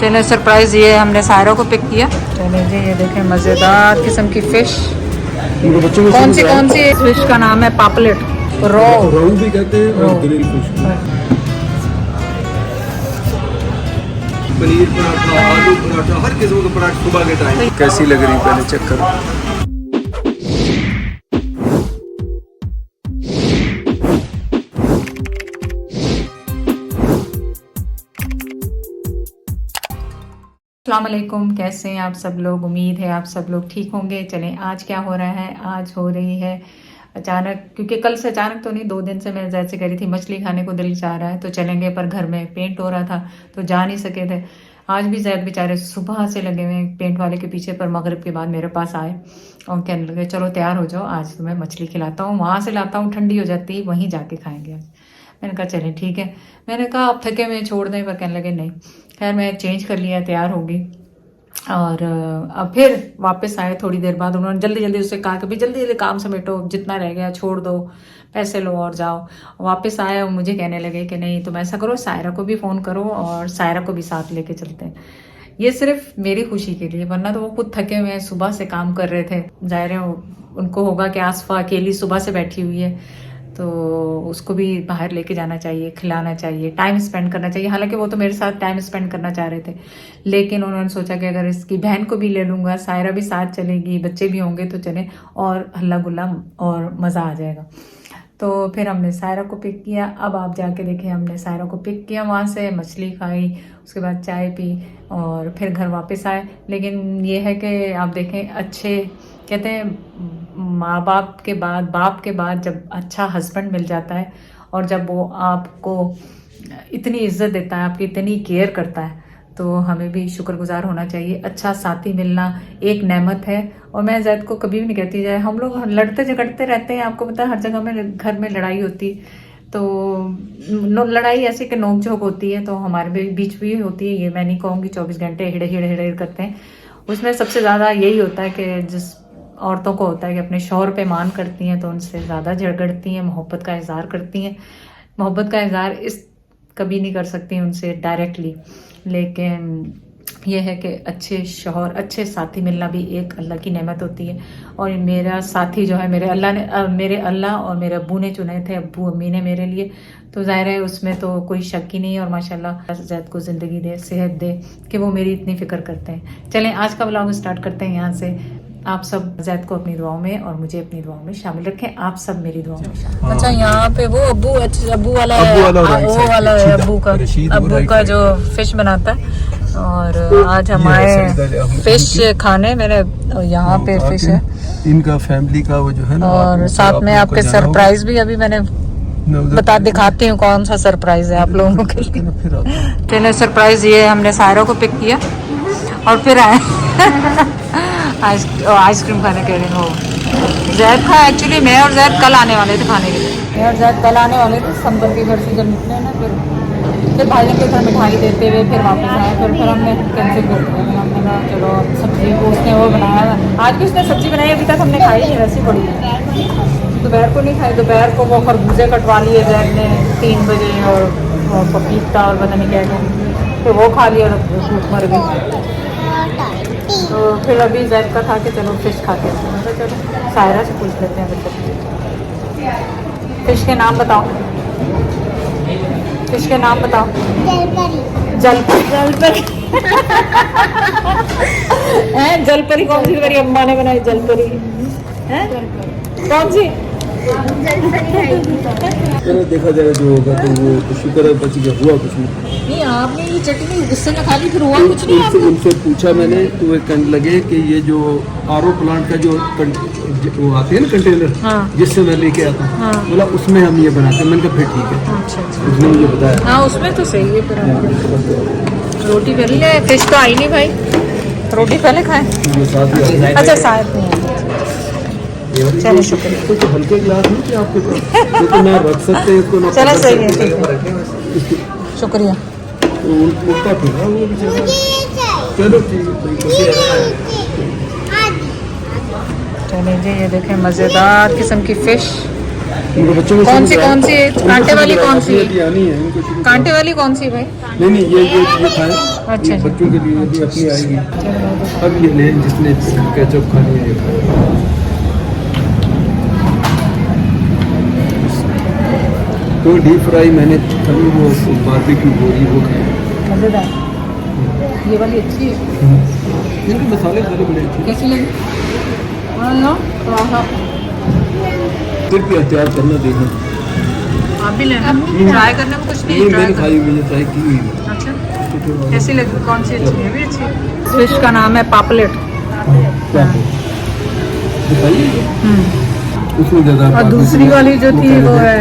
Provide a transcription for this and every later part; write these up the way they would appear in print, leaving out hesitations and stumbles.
चलिए सरप्राइज ये हमने सायरा को पिक किया। चलिए जी ये देखें मज़ेदार किस्म की फ़िश। कौन सी फिश का नाम है? पापलेट, रोहू भी कहते हैं और ग्रिल फिश। पनीर पराठा, आलू पराठा, हर किस्म का पराठा सुबह के टाइम। कैसी लग रही पहले चेक करो। अस्सलाम वालेकुम, कैसे हैं आप सब लोग? उम्मीद है आप सब लोग ठीक होंगे। चलें आज क्या हो रहा है, आज हो रही है अचानक, क्योंकि कल से अचानक तो नहीं, 2 दिन से मैं जैसे कह रही थी मछली खाने को दिल चाह रहा है तो चलेंगे, पर घर में पेंट हो रहा था तो जा नहीं सके थे। आज भी जैद बेचारे सुबह से लगे हुए पेंट वाले के पीछे, पर मगरिब के बाद मेरे पास आए और कहने लगे चलो तैयार हो जाओ, आज तुम्हें मछली खिलाता हूँ, वहाँ से लाता हूँ, ठंडी हो जाती है वहीं जाके खाएंगे आज। मैंने कहा चलें ठीक है। मैंने कहा आप थके में छोड़ दें, पर कहने लगे नहीं। खैर मैं चेंज कर लिया, तैयार होगी और अब फिर वापस आए थोड़ी देर बाद। उन्होंने जल्दी जल्दी उससे कहा कि भाई जल्दी जल्दी काम समेटो, जितना रह गया छोड़ दो, पैसे लो और जाओ। वापस आए और मुझे कहने लगे कि नहीं तुम ऐसा करो, सायरा को भी फ़ोन करो और सायरा को भी साथ लेके चलते हैं। ये सिर्फ मेरी खुशी के लिए, वरना तो वो खुद थके हुए हैं, सुबह से काम कर रहे थे। जाहिर है उनको होगा कि आसफा अकेली सुबह से बैठी हुई है तो उसको भी बाहर लेके जाना चाहिए, खिलाना चाहिए, टाइम स्पेंड करना चाहिए। हालांकि वो तो मेरे साथ टाइम स्पेंड करना चाह रहे थे, लेकिन उन्होंने सोचा कि अगर इसकी बहन को भी ले लूँगा, सायरा भी साथ चलेगी, बच्चे भी होंगे तो चले और हल्ला गुल्ला और मज़ा आ जाएगा। तो फिर हमने सायरा को पिक किया। अब आप जाके देखें, हमने सायरा को पिक किया, वहाँ से मछली खाई, उसके बाद चाय पी और फिर घर वापस आए। लेकिन ये है कि आप देखें, अच्छे कहते हैं माँ बाप के बाद, बाप के बाद जब अच्छा हस्बैंड मिल जाता है और जब वो आपको इतनी इज्जत देता है, आपकी इतनी केयर करता है, तो हमें भी शुक्रगुजार होना चाहिए। अच्छा साथी मिलना एक नेमत है। और मैं जैद को कभी भी नहीं कहती जाए, हम लोग लड़ते झगड़ते रहते हैं, आपको पता है हर जगह में घर में लड़ाई होती, तो लड़ाई ऐसी कि नोक झोंक होती है, तो हमारे बीच भी होती है। ये मैं नहीं कहूँगी 24 घंटे हिड़े हिड़े हिड़े करते हैं। उसमें सबसे ज़्यादा यही होता है कि जिस औरतों को होता है कि अपने शौहर पे मान करती हैं तो उनसे ज़्यादा झगड़ती हैं, मोहब्बत का इजहार करती हैं। मोहब्बत का इजहार इस कभी नहीं कर सकती उनसे डायरेक्टली, लेकिन यह है कि अच्छे शौहर, अच्छे साथी मिलना भी एक अल्लाह की नेमत होती है। और मेरा साथी जो है मेरे अल्लाह और मेरे अब्बू ने चुने थे, अब्बू अम्मी ने मेरे लिए, तो जाहिर है उसमें तो कोई शक ही नहीं है। और माशाल्लाह जैद को ज़िंदगी दे, सेहत दे कि वो मेरी इतनी फ़िक्र करते हैं। चलें आज का व्लॉग स्टार्ट करते हैं यहाँ से। आप सब जैद को अपनी दुआओं में और मुझे अपनी दुआओं में शामिल रखें, आप सब मेरी दुआओं में शामिल। अच्छा यहाँ पे वो अब्बू वाला अब्बू का जो फिश बनाता है, और आज हमारे फिश खाने मेरे यहाँ पे फिश है, इनका फैमिली का वो जो है ना, और साथ में आपके सरप्राइज भी अभी मैंने दिखाती हूँ कौन सा सरप्राइज है आप लोगों के लिए। चलिए सरप्राइज ये हमने सायरा को पिक किया और फिर आए आइसक्रीम खाने के लिए। हो जैद था एक्चुअली, मैं और जैद कल आने वाले थे खाने के लिए, मैं और जैद कल आने वाले थे संबल के घर से जब निकले ना, फिर भाई के घर मिठाई देते हुए फिर वापस आए, फिर हमने कैंसिल कर दिया। हमने कहा चलो सब्जी को उसने वो बनाया, आज भी उसने सब्जी बनाई, अभी तक हमने खाई नहीं, वैसी पड़ी है। दोपहर को नहीं खाई, दोपहर को वो खरबूजे कटवा लिए जैद ने 3 बजे और पपीता और पता नहीं क्या क्या, फिर वो खा लिया और भूख मर गई। तो फिर अभी जैद का था कि चलो फिश खाते हैं, तो चलो सायरा से पूछ लेते हैं फिश के नाम बताओ, फिश के नाम बताओ। जलपरी हैं? जलपरी कौन सी? मेरी अम्मा ने बनाई जलपरी हैं? कौन सी? चलो देखा जाएगा जो होगा, तो वो तो शुक्र है बच गया, हुआ कुछ नहीं। आपने ये चटनी गुस्से में खा ली, फिर हुआ कुछ नहीं? उनसे पूछा मैंने तो वे कहने लगे कि ये जो आरओ प्लांट का जो वो आते हैं ना कंटेनर, हाँ। जिससे मैं लेके आता हूँ, हाँ। बोला उसमें हम ये बनाते हैं। मैंने कहा फिर ठीक है। अच्छा। उसने मुझे बताया, हाँ उसमें तो सही है। फिर रोटी पहले, फिश तो आई नहीं भाई, रोटी पहले खाए। अच्छा साथ में, चलो शुक्रिया। कुछ हल्के गिलास नहीं कि आपके पास तो ना रख सकते हैं इसको ना। चलो सही है, ठीक है, शुक्रिया। उल्टा फिर वो बेचारा, चलो ठीक है। चलिए जी ये देखें मज़ेदार किस्म की फ़िश उनके बच्चों में कौन सी कांटे वाली कौन सी? अभी आनी है इनको शुरू कांटे वाली कौन सी भाई? नहीं ये खाएं। अच्छा, ये बच्चों के लिए भी अपनी आएगी। अब ये ले जिसने केचप खानी है ये खाए। तो डीप फ्राई मैंने तभी वो बारबेक्यू बोरी वो खाई। मजेदार। ये वाली अच्छी है। इनके मसाले सारे बड़े अच्छे। कैसी लगी? फिर भी एहतियात करना देखना। आप भी लेना, ट्राई करने में कुछ नहीं। मैंने खाई हुई है, ट्राई की हुई है। अच्छा, कैसी लगी? कौन सी अच्छी है? भी अच्छी। फिश का नाम है पापलेट। दिखाइए उसमें ज़्यादा। और दूसरी वाली जो थी वो है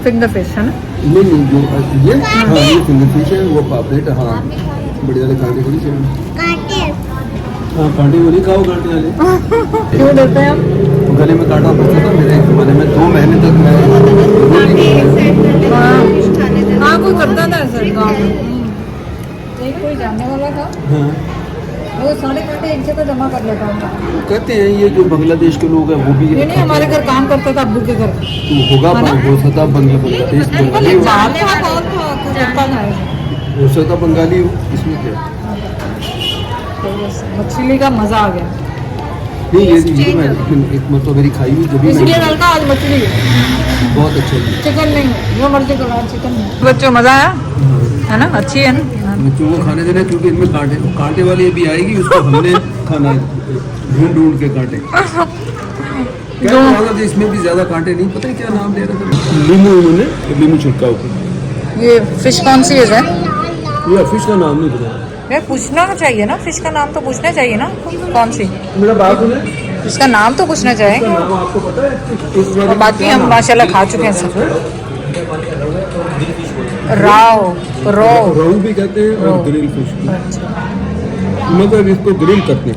फिंगर फिश, है ना? नहीं जो ये ये फिंगर फिश है, वो पापलेट। हाँ बड़े वाले कांटे को नहीं। हाँ कांटे वो नहीं खाओ, कांटे वाले क्यों डरते हैं हम? गले में कांटा फंसा था मेरे एक ज़माने में, 2 महीने तक मैं हाँ कोई करता था ऐसा गाँव में। एक कोई जानने वाला था, हाँ वो सारे कांटे एक जगह जमा कर लेता था। कहते हैं ये जो बांग्लादेश के लोग हैं वो भी नहीं हमारे घर काम करता था, अब्बू के घर। तो होगा हो सकता बांग्लादेश बंगाली हो। हो सकता बंगाली हो, इसमें क्या। मछली का मजा आ गया। नहीं ये मैं एक मतलब मेरी खाई हुई जब इसलिए हल्का आज मछली बहुत अच्छा है। चिकन नहीं, जो मर्जी करो चिकन नहीं। बच्चों मजा आया है ना? अच्छी है ना? बच्चों को खाने देना क्योंकि इनमें कांटे वाली अभी आएगी, उसको हमने खाना है ढूंढ के कांटे। क्या तो इसमें भी ज्यादा कांटे नहीं, पता है क्या नाम दे रहा था। लीमू इन्होंने लीमू छिड़का ऊपर। ये फिश कौन सी है? ये फिश का नाम नहीं पता। मैं पूछना चाहिए ना, फिश का नाम तो पूछना चाहिए ना, कौन सी? मेरा बात सुने, इसका नाम तो पूछना चाहिए। नाम आपको पता है? और बाकी हम माशाल्लाह खा चुके हैं सब। रोहू भी कहते हैं और ग्रिल फिश भी। मतलब इसको ग्रिल करते हैं।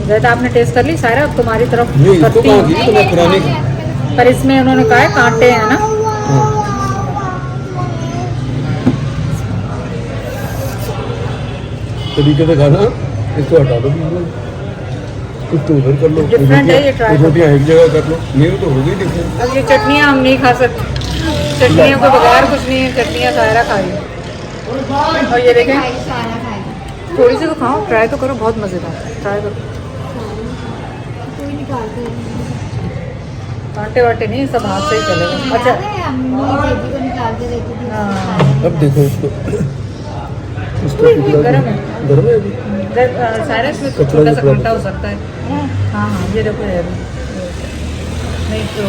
जैसे आपने टेस्ट कर ली सारा, अब तुम्हारी तरफ करती है पुरानी, पर इसमें उन्होंने कहा है कांटे हैं ना। तरीके से खाना, इसको हटा दो, कुछ तो उधर कर लो, डिफरेंट है ये, ट्राई रोटियाँ एक जगह कर लो। नहीं तो होगी डिफरेंट। अब ये चटनियाँ हम नहीं खा सकते, चटनियों के बगैर कुछ नहीं है। चटनियाँ सारा खाई। और ये देखें, थोड़ी सी तो खाओ, ट्राई तो करो, बहुत मज़ेदार है, ट्राई करो। कांटे वाटे नहीं, सब हाथ से ही चलेगा। अच्छा अब देखो इसको गरम है, गरम है अभी। सारा इसमें छोटा सा कांटा हो सकता है। हाँ ये देखो यार, नहीं तो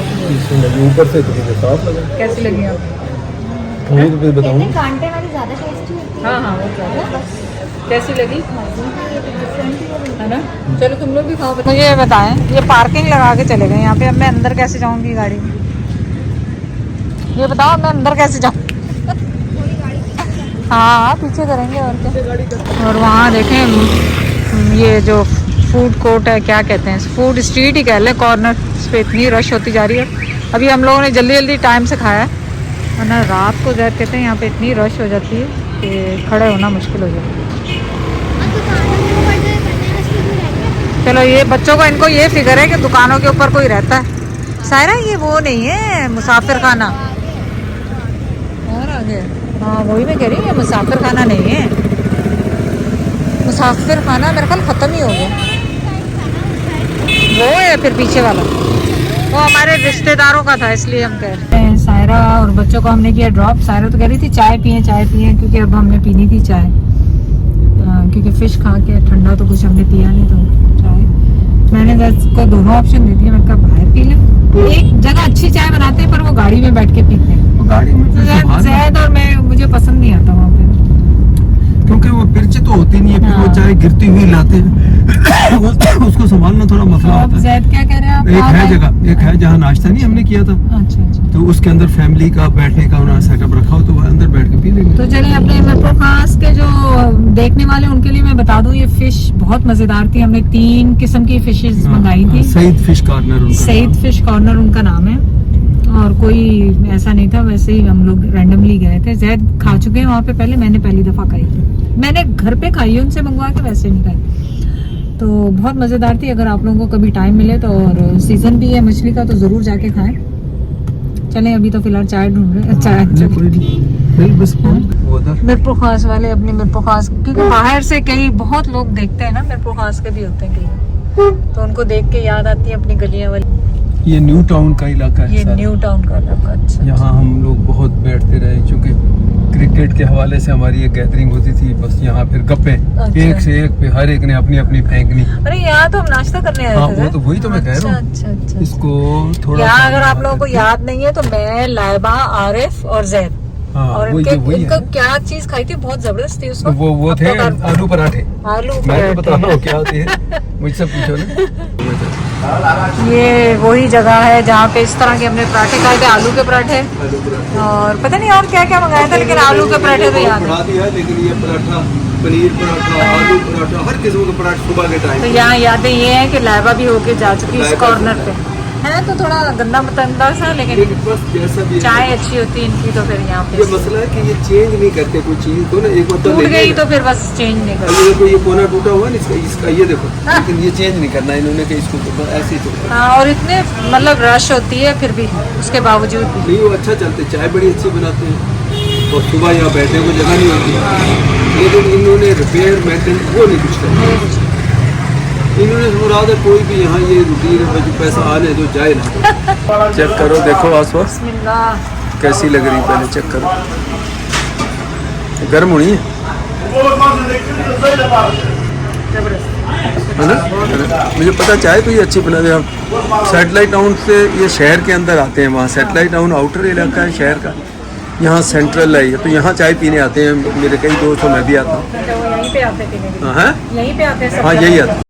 ऊपर से तो मुझे साफ लगा। कैसी लगी आप? वो तो फिर बताऊँ। कांटे वाली ज्यादा टेस्टी होती है। हाँ वो कैसी लगी है ना? चलो तुम लोग भी खाओ। मुझे ये बताएं, ये पार्किंग लगा के चले गए यहाँ पे, अब मैं अंदर कैसे जाऊँगी गाड़ी में? ये बताओ मैं अंदर कैसे जाऊँ? हाँ पीछे करेंगे और क्या। और वहाँ देखें ये जो फूड कोर्ट है, क्या कहते हैं, फूड स्ट्रीट ही कह लें, कॉर्नर पे इतनी रश होती जा रही है। अभी हम लोगों ने जल्दी जल्दी टाइम से खाया है, वरना रात को जब कहते हैं यहाँ पे इतनी रश हो जाती है कि खड़े होना मुश्किल हो जाता है। चलो ये बच्चों को, इनको ये फिक्र है कि दुकानों के ऊपर कोई रहता है। सायरा ये वो नहीं है मुसाफिर खाना, और आगे हाँ वही मैं कह रही हूँ, ये मुसाफिर खाना नहीं है। मुसाफिर खाना मेरे ख्याल ख़त्म ही हो गया। वो है फिर पीछे वाला, वो हमारे रिश्तेदारों का था, इसलिए हम कह रहे हैं। सायरा और बच्चों को हमने किया ड्रॉप। सायरा तो कह रही थी चाय पिए, क्योंकि अब हमने पीनी थी चाय, क्योंकि फिश खा के ठंडा तो कुछ हमने पिया नहीं, तो चाय मैंने को दोनों ऑप्शन दे दिए। मैंने कहा बाहर पी लें, एक जगह अच्छी चाय बनाते हैं पर वो गाड़ी में बैठ के पीते हैं। गाड़ी में जैद और मैं, मुझे पसंद नहीं आता वहाँ पे, क्योंकि वो मिर्च तो होती नहीं है, फिर वो चाय गिरती हुई लाते हैं। उसको संभालना थोड़ा मसला होता है। जैद क्या कह रहे हैं आप? एक है जगह, एक है जहाँ नाश्ता नहीं हमने किया था, अच्छा तो उसके अंदर फैमिली का बैठने का उन्होंने सेटअप रखा हो, तो वो अंदर बैठ के पी लेंगे। तो चलिए अपने मेट्रो खास के जो देखने वाले उनके लिए मैं बता दूं, ये फिश बहुत मजेदार थी। हमने 3 किस्म की फिशेस मंगाई थी। Saeed fish corner, Saeed fish corner उनका नाम है, और कोई ऐसा नहीं था, वैसे ही हम लोग रैंडमली गए थे। जैद खा चुके हैं वहाँ पे पहले, मैंने पहली दफा खाई थी, मैंने घर पे खाई है उनसे मंगवा के, वैसे नहीं खाई। तो बहुत मजेदार थी। अगर आप लोगों को कभी टाइम मिले तो, और सीजन भी है मछली का, तो जरूर जाके खाएं। चले अभी तो फिलहाल चाय ढूंढ रहे हैं, चाय कोई नहीं बस वो उधर मिरपुर खास वाले अपने मिरपुर खास, क्योंकि बाहर से कई बहुत लोग देखते हैं ना, मिरपुर खास के भी होते हैं कई, तो उनको देख के याद आती है अपनी गलियां वाली। ये न्यू टाउन का इलाका है ये सारा। न्यू टाउन का इलाका। अच्छा, यहाँ हम लोग बहुत बैठते रहे, क्योंकि क्रिकेट के हवाले से हमारी एक गैदरिंग होती थी, बस यहाँ फिर गप्पे अच्छा। एक से एक पे हर एक ने अपनी अपनी फेंकनी। अरे यहाँ तो हम नाश्ता करने आए हाँ थे। वो तो वही तो मैं कह रहा हूँ। अच्छा अच्छा। इसको थोड़ा यहाँ सा अगर आप लोगों को याद नहीं है तो मैं, लाइबा, आरिफ और जैद, हाँ और वही इनके जो वही इनका है। क्या चीज खाई थी, बहुत जबरदस्त थी उसको। वो थे आलू पराठे। आलू मैं पराठे। बता रहा हूँ क्या होते हैं, मुझसे पूछो ना। ये वही जगह है जहाँ पे इस तरह के हमने पराठे खाए थे, आलू के पराठे, आलू पराठे और पता नहीं और क्या क्या मंगाया था, लेकिन आलू के पराठे तो याद है। बना दिया, लेकिन ये पराठा, पनीर पराठा, आलू पराठा, हर किस्म का पराठा सुबह के टाइम। तो यहाँ यादें ये है कि लाइबा भी होके जा चुकी है इस लाइबा कॉर्नर पे, है तो थोड़ा गंदा मतंदा सा, लेकिन बस जैसा भी है। चाय अच्छी होती है इनकी, तो फिर यहाँ ये पे मसला है कि ये चेंज नहीं करते कोई चीज को ना, एक मतलब टूट गई तो फिर बस चेंज नहीं अब करते। ये देखो, ये कोना टूटा हुआ है ना इसका ये देखो, लेकिन ये चेंज नहीं करना इन्होंने, कि इसको तो ऐसे ही तो हाँ, और इतने मतलब रश होती है फिर भी, उसके बावजूद भी। नहीं, वो अच्छा चलते, चाय बड़ी अच्छी बनाते हैं, और सुबह यहाँ बैठने को जगह नहीं होती, लेकिन इन्होंने रिपेयर मेंटेन वो नहीं कुछ करना। इन्होंने मुराद है कोई भी यहाँ ये रूटीन है, जो पैसा आने तो जाए ना। चेक करो, देखो आसपास बिस्मिल्लाह। कैसी लग रही, पहले चेक करो, गर्म होनी है जबरदस्त। है ना? मुझे पता चाय तो ये अच्छी बना दे। हम सैटेलाइट टाउन से ये शहर के अंदर आते हैं, वहाँ सैटेलाइट टाउन आउटर इलाका है शहर का, यहाँ सेंट्रल है ये, तो यहाँ चाय पीने आते हैं मेरे कई दोस्त, मैं भी आता हूँ। अच्छा, वो यहीं पे आते पीने के लिए? हाँ यहीं पे आते हैं सब हाँ जगह? यही आता।